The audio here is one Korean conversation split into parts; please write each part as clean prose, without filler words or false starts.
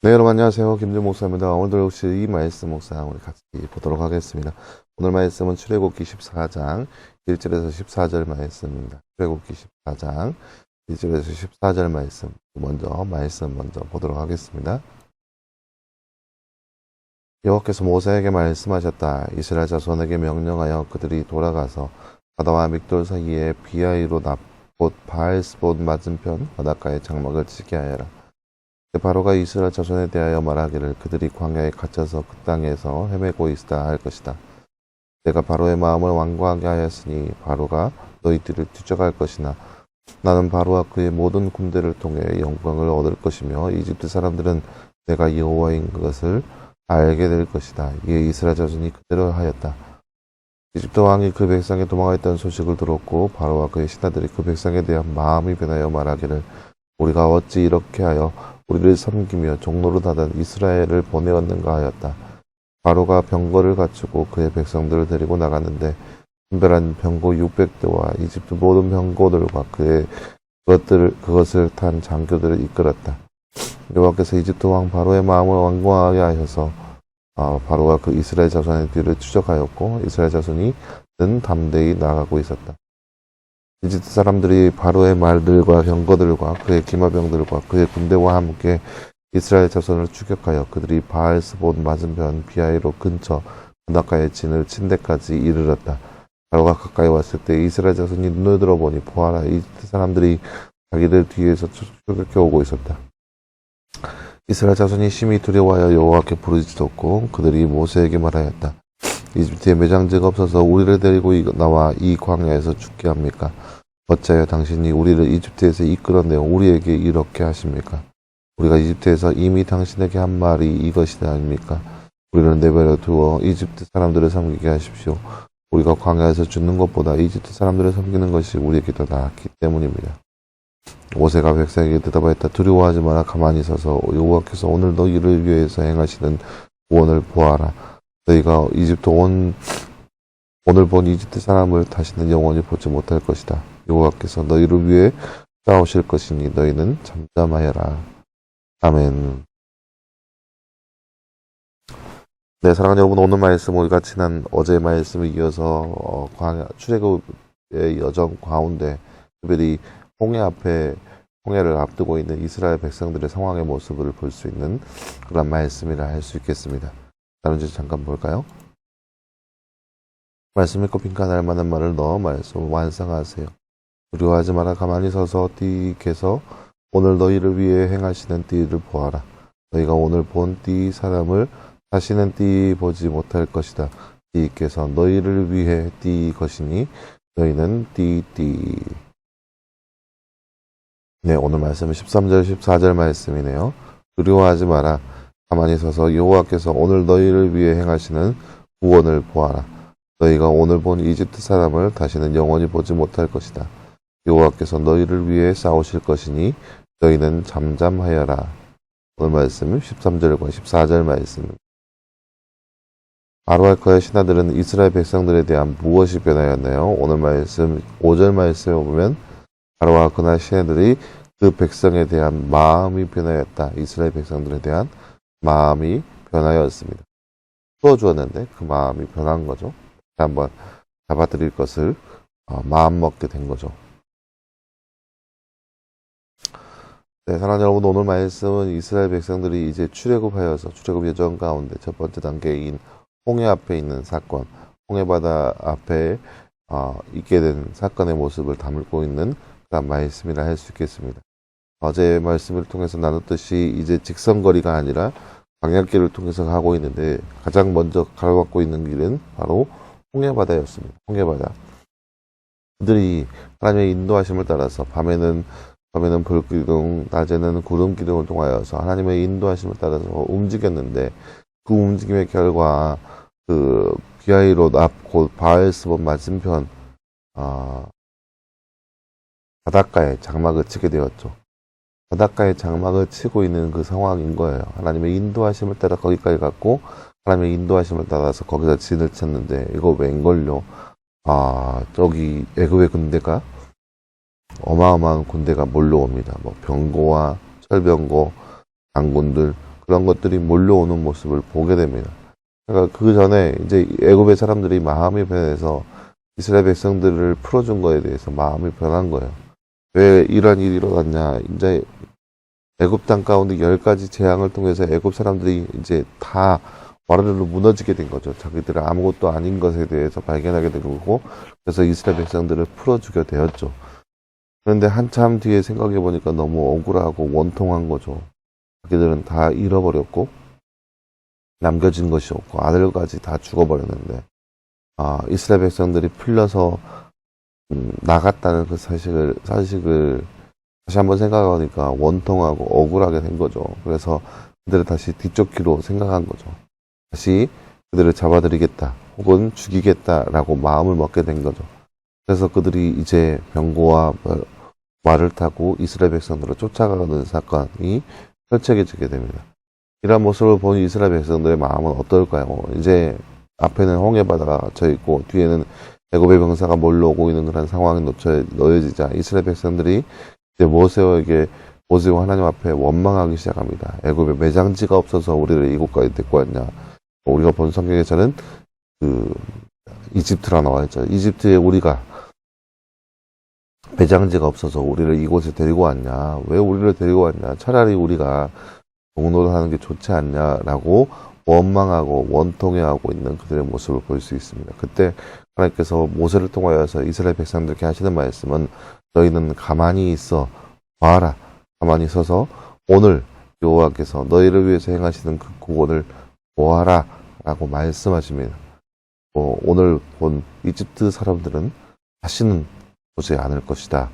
네, 여러분 안녕하세요. 김준 목사입니다. 오늘도 역시 이 말씀 묵상 우리 같이 보도록 하겠습니다. 오늘 말씀은 출애굽기 14장 1절에서 14절 말씀입니다. 출애굽기 14장 1절에서 14절 말씀 먼저 보도록 하겠습니다. 여호와께서 모세에게 말씀하셨다. 이스라엘 자손에게 명령하여 그들이 돌아가서 바다와 믹돌 사이에 비하이롯 곧 바알스봇 맞은편 바닷가에 장막을 치게 하여라. 바로가 이스라엘 자손에 대하여 말하기를 그들이 광야에 갇혀서 그 땅에서 헤매고 있다 할 것이다. 내가 바로의 마음을 완고하게 하였으니 바로가 너희들을 뒤쫓아갈 것이나 나는 바로와 그의 모든 군대를 통해 영광을 얻을 것이며 이집트 사람들은 내가 여호와인 것을 알게 될 것이다. 이에 이스라엘 자손이 그대로 하였다. 이집트 왕이 그 백성에 도망하였다는 소식을 들었고 바로와 그의 신하들이 그 백성에 대한 마음이 변하여 말하기를 우리가 어찌 이렇게 하여 우리를 섬기며 종로로 하던 이스라엘을 보내었는가 하였다. 바로가 병거를 갖추고 그의 백성들을 데리고 나갔는데 분별한 병거 600대와 이집트 모든 병거들과 그것을 탄 장교들을 이끌었다. 여호와께서 이집트 왕 바로의 마음을 완고하게 하셔서 바로가 그 이스라엘 자손의 뒤를 추적하였고 이스라엘 자손이 담대히 나가고 있었다. 이집트 사람들이 바로의 말들과 병거들과 그의 기마병들과 그의 군대와 함께 이스라엘 자손을 추격하여 그들이 바알스봇 맞은편 비하이롯 근처 바닷가에 진을 친 데까지 이르렀다. 바로가 가까이 왔을 때 이스라엘 자손이 눈을 들어보니 보아라 이집트 사람들이 자기들 뒤에서 추격해 오고 있었다. 이스라엘 자손이 심히 두려워하여 여호와께 부르짖었고 그들이 모세에게 말하였다. 이집트에 매장지가 없어서 우리를 데리고 나와 이 광야에서 죽게 합니까? 어찌하여 당신이 우리를 이집트에서 이끌어내어 우리에게 이렇게 하십니까? 우리가 이집트에서 이미 당신에게 한 말이 이것이 아닙니까? 우리를 내버려 두어 이집트 사람들을 섬기게 하십시오. 우리가 광야에서 죽는 것보다 이집트 사람들을 섬기는 것이 우리에게 더 나았기 때문입니다. 모세가 백성에게 대답하였다. 두려워하지 마라. 가만히 서서 여호와께서 오늘 너희를 위해서 행하시는 구원을 보아라. 너희가 오늘 본 이집트 사람을 다시는 영원히 보지 못할 것이다. 여호와께서 너희를 위해 싸우실 것이니 너희는 잠잠하여라. 아멘. 네, 사랑하는 여러분, 오늘 말씀 우리가 지난 어제의 말씀을 이어서 출애굽의 여정 가운데 특별히 홍해를 앞두고 있는 이스라엘 백성들의 상황의 모습을 볼 수 있는 그런 말씀이라 할 수 있겠습니다. 다른 주제 잠깐 볼까요? 말씀 읽고 빈칸 할 만한 말을 넣어 말씀을 완성하세요. 두려워하지 마라. 가만히 서서 띠께서 오늘 너희를 위해 행하시는 띠를 보아라. 너희가 오늘 본 띠 사람을 다시는 띠 보지 못할 것이다. 띠께서 너희를 위해 띠 것이니 너희는 띠. 네, 오늘 말씀은 13절 14절 말씀이네요. 두려워하지 마라. 가만히 서서 여호와께서 오늘 너희를 위해 행하시는 구원을 보아라. 너희가 오늘 본 이집트 사람을 다시는 영원히 보지 못할 것이다. 여호와께서 너희를 위해 싸우실 것이니 너희는 잠잠하여라. 오늘 말씀은 13절과 14절 말씀입니다. 바로와 그의 신하들은 이스라엘 백성들에 대한 무엇이 변하였나요? 오늘 말씀 5절 말씀에 보면 바로와 그의 신하들이 그 백성에 대한 마음이 변하였다. 이스라엘 백성들에 대한 마음이 변하였습니다. 풀어주었는데 그 마음이 변한 거죠. 한번 잡아드릴 것을 마음 먹게 된 거죠. 네, 사랑하는 여러분, 오늘 말씀은 이스라엘 백성들이 이제 출애굽하여서 출애굽 여정 가운데 첫 번째 단계인 홍해 앞에 있는 사건, 홍해바다 앞에 있게 된 사건의 모습을 담고 있는 그런 말씀이라 할 수 있겠습니다. 어제 말씀을 통해서 나눴듯이 이제 직선거리가 아니라 광야길을 통해서 가고 있는데 가장 먼저 가로막고 있는 길은 바로 홍해바다였습니다. 홍해바다. 그들이 하나님의 인도하심을 따라서 밤에는 불기둥, 낮에는 구름 기둥을 통하여서 하나님의 인도하심을 따라서 움직였는데 그 움직임의 결과 그 비하이롯 앞 곧 바알스봇 맞은편 바닷가에 장막을 치게 되었죠. 바닷가에 장막을 치고 있는 그 상황인 거예요. 하나님의 인도하심을 따라 거기까지 갔고 하나님의 인도하심을 따라서 거기서 진을 쳤는데 이거 웬걸요? 저기 애굽의 군대가 어마어마한 군대가 몰려옵니다. 병거와 철병거, 장군들 그런 것들이 몰려오는 모습을 보게 됩니다. 그러니까 그 전에 이제 애굽의 사람들이 마음이 변해서 이스라엘 백성들을 풀어준 거에 대해서 마음이 변한 거예요. 왜 이런 일이 일어났냐? 이제 애굽 땅 가운데 10가지 재앙을 통해서 애굽 사람들이 이제 다 와르르 무너지게 된 거죠. 자기들은 아무것도 아닌 것에 대해서 발견하게 된 거고, 그래서 이스라엘 백성들을 풀어주게 되었죠. 그런데 한참 뒤에 생각해 보니까 너무 억울하고 원통한 거죠. 자기들은 다 잃어버렸고, 남겨진 것이 없고, 아들까지 다 죽어버렸는데, 이스라엘 백성들이 풀려서, 나갔다는 그 사실을 다시 한번 생각하니까 원통하고 억울하게 된 거죠. 그래서 그들을 다시 뒤쫓기로 생각한 거죠. 다시 그들을 잡아들이겠다 혹은 죽이겠다라고 마음을 먹게 된 거죠. 그래서 그들이 이제 병거와 말을 타고 이스라엘 백성들을 쫓아가는 사건이 펼쳐지게 됩니다. 이러한 모습을 본 이스라엘 백성들의 마음은 어떨까요? 이제 앞에는 홍해바다가 쳐 있고 뒤에는 애굽의 병사가 몰려오고 있는 그런 상황에 놓여지자 이스라엘 백성들이 이제 모세와 하나님 앞에 원망하기 시작합니다. 애굽에 매장지가 없어서 우리를 이곳까지 데리고 왔냐? 우리가 본 성경에서는 이집트라 나와 있죠. 이집트에 우리가 매장지가 없어서 우리를 이곳에 데리고 왔냐? 왜 우리를 데리고 왔냐? 차라리 우리가 종노를 하는 게 좋지 않냐라고 원망하고 원통해하고 있는 그들의 모습을 볼 수 있습니다. 그때 하나님께서 모세를 통하여서 이스라엘 백성들에게 하시는 말씀은 너희는 가만히 있어 봐라. 가만히 서서 오늘 여호와께서 너희를 위해서 행하시는 그 구원을 보아라 라고 말씀하십니다. 오늘 본 이집트 사람들은 다시는 보지 않을 것이다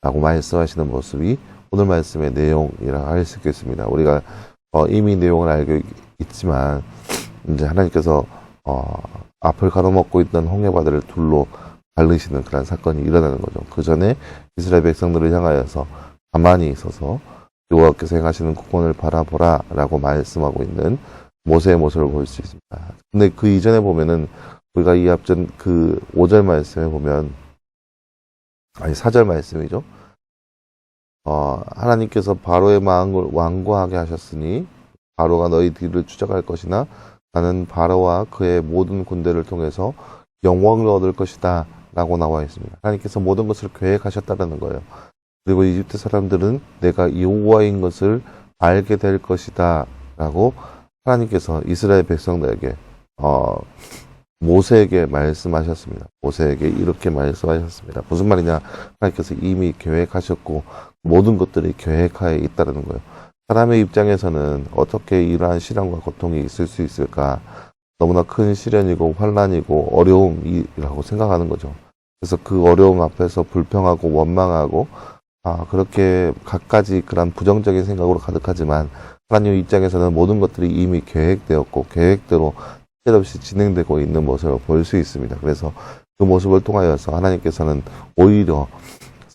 라고 말씀하시는 모습이 오늘 말씀의 내용이라 할 수 있겠습니다. 우리가 이미 내용을 알고 있지만 이제 하나님께서 앞을 가로막고 있던 홍해바다를 둘로 갈르시는 그런 사건이 일어나는 거죠. 그 전에 이스라엘 백성들을 향하여서 가만히 있어서 여호와께서 행하시는 구원을 바라보라 라고 말씀하고 있는 모세의 모습을 볼 수 있습니다. 근데 그 이전에 보면은 우리가 이 앞전 그 5절 말씀에 보면 4절 말씀이죠. 하나님께서 바로의 마음을 완고하게 하셨으니 바로가 너희 뒤를 추적할 것이나 나는 바로와 그의 모든 군대를 통해서 영광을 얻을 것이다 라고 나와 있습니다. 하나님께서 모든 것을 계획하셨다는 거예요. 그리고 이집트 사람들은 내가 여호와인 것을 알게 될 것이다 라고 하나님께서 이스라엘 백성들에게 모세에게 말씀하셨습니다. 모세에게 이렇게 말씀하셨습니다. 무슨 말이냐? 하나님께서 이미 계획하셨고 모든 것들이 계획하에 있다는 거예요. 사람의 입장에서는 어떻게 이러한 시련과 고통이 있을 수 있을까? 너무나 큰 시련이고 환난이고 어려움이라고 생각하는 거죠. 그래서 그 어려움 앞에서 불평하고 원망하고 그렇게 갖가지 그런 부정적인 생각으로 가득하지만 하나님 입장에서는 모든 것들이 이미 계획되었고 계획대로 때없이 진행되고 있는 모습을 볼 수 있습니다. 그래서 그 모습을 통하여서 하나님께서는 오히려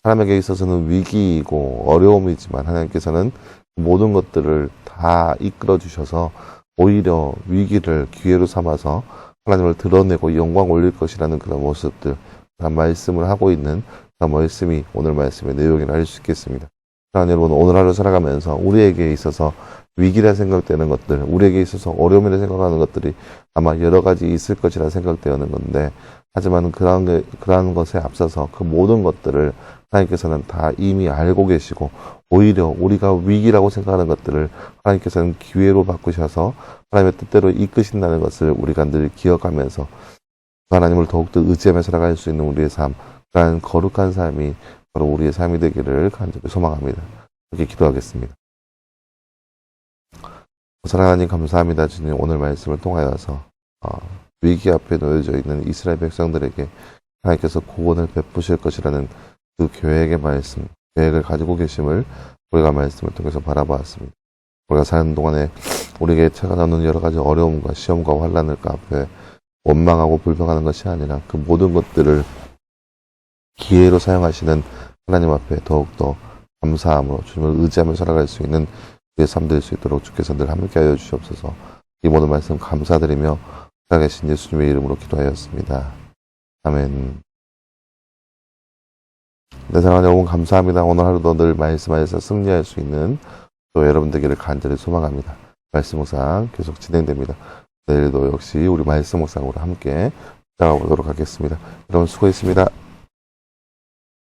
사람에게 있어서는 위기이고 어려움이지만 하나님께서는 모든 것들을 다 이끌어 주셔서 오히려 위기를 기회로 삼아서 하나님을 드러내고 영광 올릴 것이라는 그런 모습들, 그런 말씀을 하고 있는 그런 말씀이 오늘 말씀의 내용이라 할 수 있겠습니다. 사랑하는 여러분, 오늘 하루 살아가면서 우리에게 있어서 위기라 생각되는 것들, 우리에게 있어서 어려움이라 생각하는 것들이 아마 여러 가지 있을 것이라 생각되는 건데, 하지만 그러한 것에 앞서서 그 모든 것들을 하나님께서는 다 이미 알고 계시고, 오히려 우리가 위기라고 생각하는 것들을 하나님께서는 기회로 바꾸셔서 하나님의 뜻대로 이끄신다는 것을 우리가 늘 기억하면서 하나님을 더욱더 의지하며 살아갈 수 있는 우리의 삶, 그러한 거룩한 삶이 바로 우리의 삶이 되기를 간절히 소망합니다. 이렇게 기도하겠습니다. 사랑하는 하나님 감사합니다. 주님, 오늘 말씀을 통하여서 위기 앞에 놓여져 있는 이스라엘 백성들에게 하나님께서 구원을 베푸실 것이라는 그 계획의 말씀, 계획을 가지고 계심을 우리가 말씀을 통해서 바라보았습니다. 우리가 사는 동안에 우리에게 찾아오는 여러 가지 어려움과 시험과 환난을 그 앞에 원망하고 불평하는 것이 아니라 그 모든 것들을 기회로 사용하시는 하나님 앞에 더욱더 감사함으로 주님을 의지하며 살아갈 수 있는 우리의 삶 될 수 있도록 주께서 늘 함께하여 주시옵소서. 이 모든 말씀 감사드리며 살아계신 예수님의 이름으로 기도하였습니다. 아멘. 네, 사랑하는 여러분 감사합니다. 오늘 하루도 늘 말씀하여서 승리할 수 있는 또 여러분 되기를 간절히 소망합니다. 말씀 묵상 계속 진행됩니다. 내일도 역시 우리 말씀 묵상으로 함께 나가보도록 하겠습니다. 여러분 수고했습니다.